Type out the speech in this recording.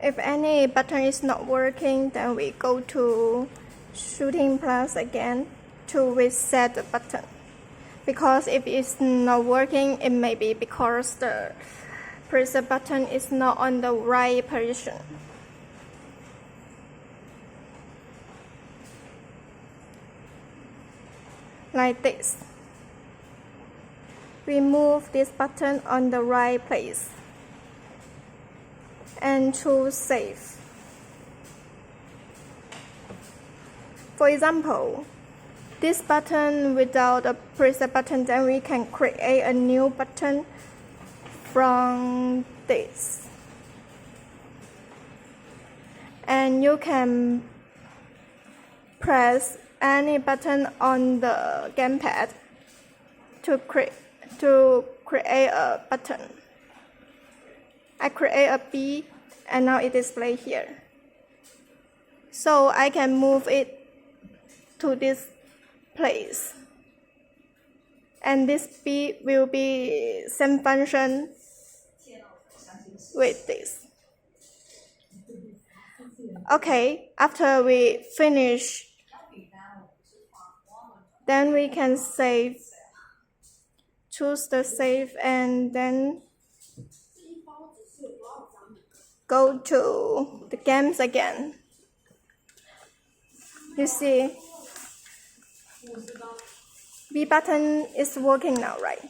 If any button is not working, then we go to Shootingplus again to reset the button. Because if it's not working, it may be because the preset button is not on the right position. Like this. We move this button on the right place and choose Save. For example, this button without a preset button, then we can create a new button from this. And you can press any button on the gamepad to create a button. I create a B and now it displays here. So I can move it to this place. And this B will be same function with this. Okay, after we finish, then we can save. Choose the save and then go to the games again. You see, B button is working now, right?